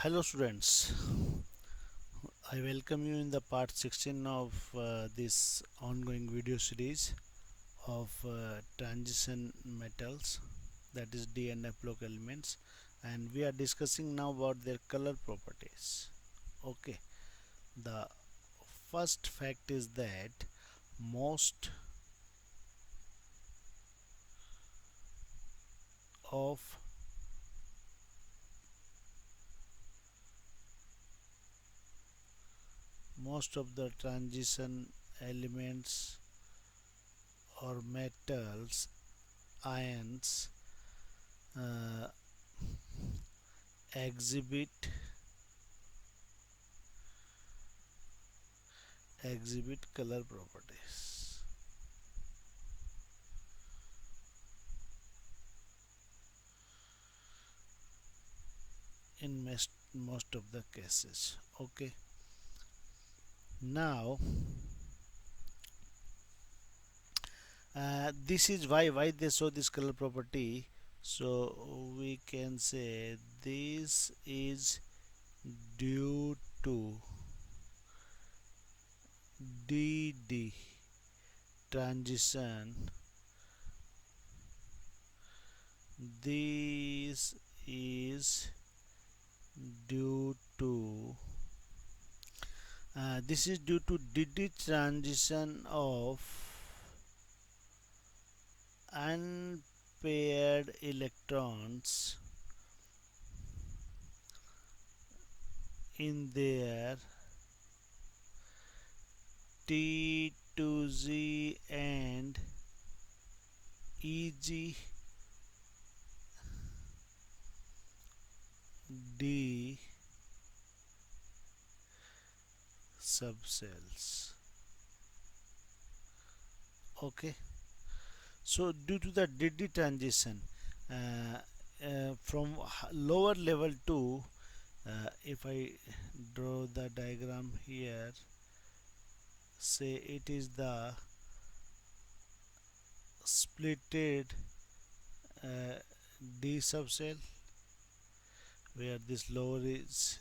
Hello students, I welcome you in the part 16 of this ongoing video series of transition metals, that is D and F block elements, and we are discussing now about their color properties. Okay, the first fact is that most of the transition elements or metals ions uh, exhibit color properties. In most of the cases. Okay, now this is why they show this color property. So we can say this is due to DD transition. This is due to DD transition of unpaired electrons in their T to Z and EG D subcells. Okay, so due to the DD transition from lower level to if I draw the diagram here, say it is the splitted uh, D subcell, where this lower is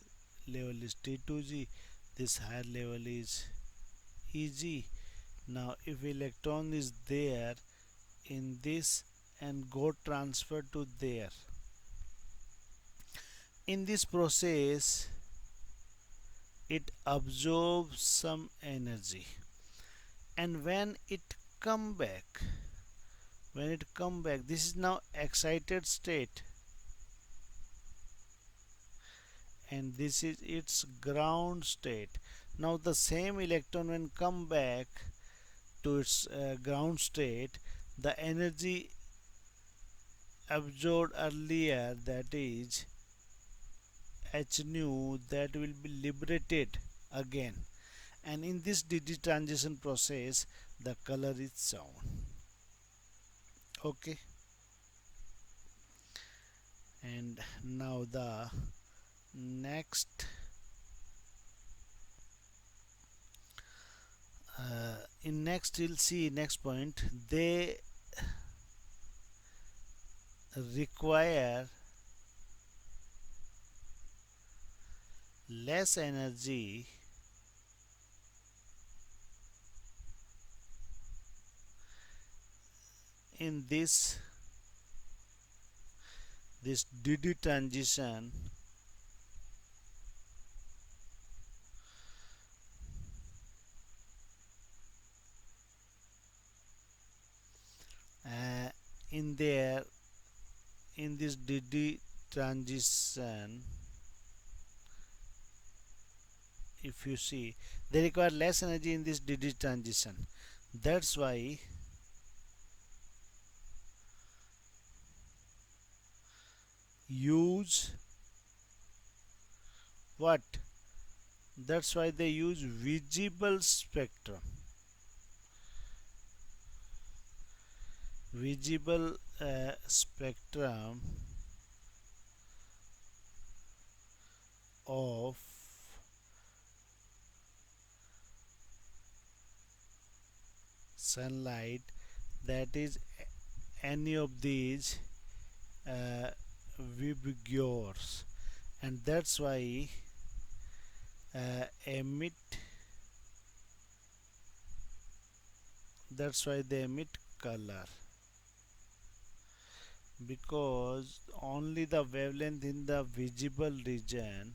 level is T2G, this higher level is EG. Now if electron is there in this and go transfer to there, in this process it absorbs some energy, and when it come back this is now excited state, and this is its ground state. Now the same electron when come back to its ground state, the energy absorbed earlier, that is H nu, that will be liberated again, and in this DD transition process the color is shown. Okay, and now the next in next we'll see next point, they require less energy in this DD transition in their in this DD transition. If you see, they require less energy in this DD transition. That's why use what? That's why they use visible spectrum. Visible spectrum of sunlight, that is any of these vigors, and emit that's why they emit color, because only the wavelength in the visible region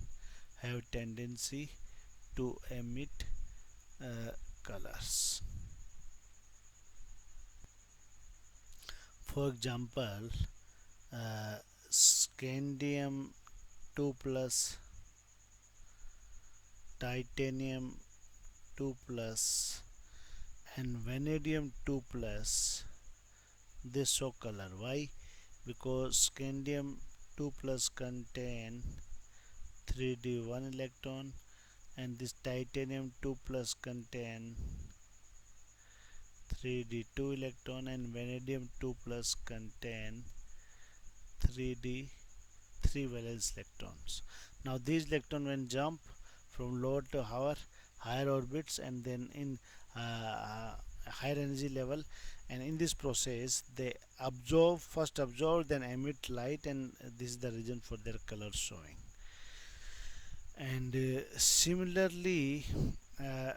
have tendency to emit colors. For example, scandium 2 plus, titanium 2 plus, and vanadium 2 plus, they show color. Why? Because scandium 2 plus contain 3d 1 electron, and this titanium 2 plus contain 3d 2 electron, and vanadium 2 plus contain 3d 3 valence electrons. Now these electrons when jump from lower to higher orbits, and then in higher energy level, and in this process they first absorb, then emit light, and this is the reason for their color showing. And similarly, uh,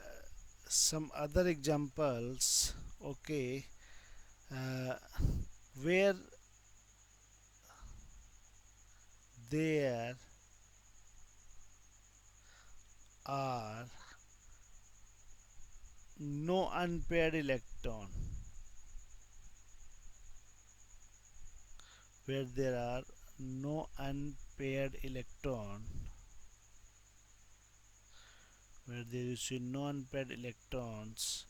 some other examples, okay, uh, where there are no unpaired electron, where there are no unpaired electron, where there is no unpaired electrons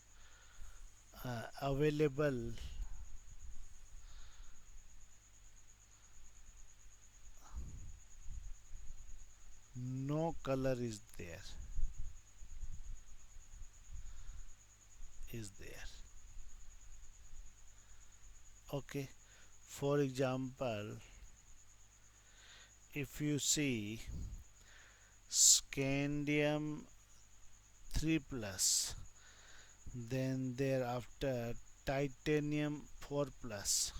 available, no color is there. Okay, for example, if you see scandium 3 plus, then thereafter titanium 4 plus,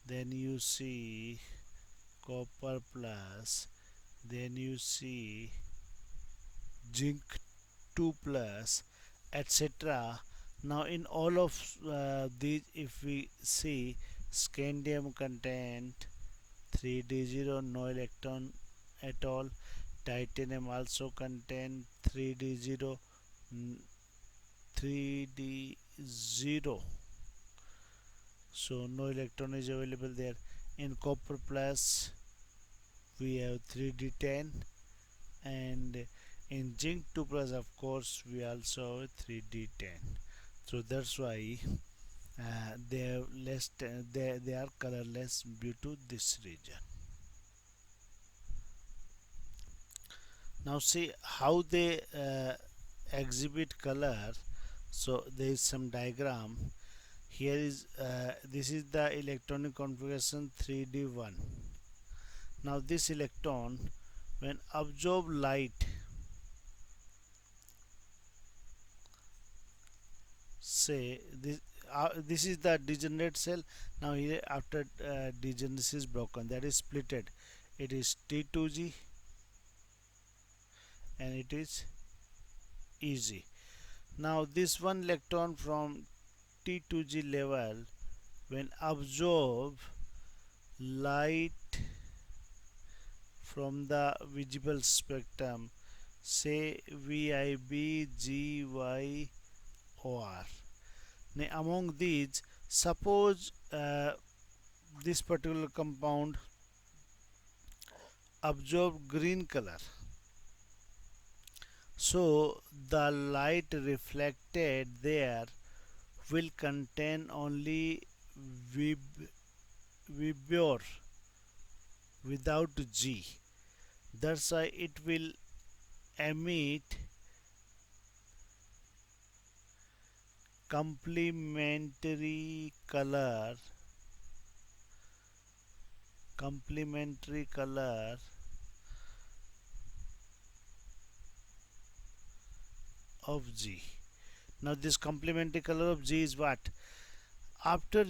then you see copper plus, then you see zinc 2 plus, etc. Now in all of these, if we see, scandium content 3d0, no electron at all, titanium also contain 3d0, 3d0, so no electron is available there. In copper plus we have 3d10, and in zinc 2 plus of course we also have 3d10. So that's why they have they are colorless due to this region. Now see how they exhibit color. So there is some diagram here. Is this is the electronic configuration 3d1. Now this electron when absorb light, say this is the degenerate cell. Now here after degeneracy is broken, that is splitted, it is T2G and it is EG. Now this one electron from T2G level when absorb light from the visible spectrum, say VIB, GY, OR. Now among these, suppose this particular compound absorb green color, so the light reflected there will contain only Vibur without G. That's why it will emit complementary color of G. Now this complementary color of G is what? After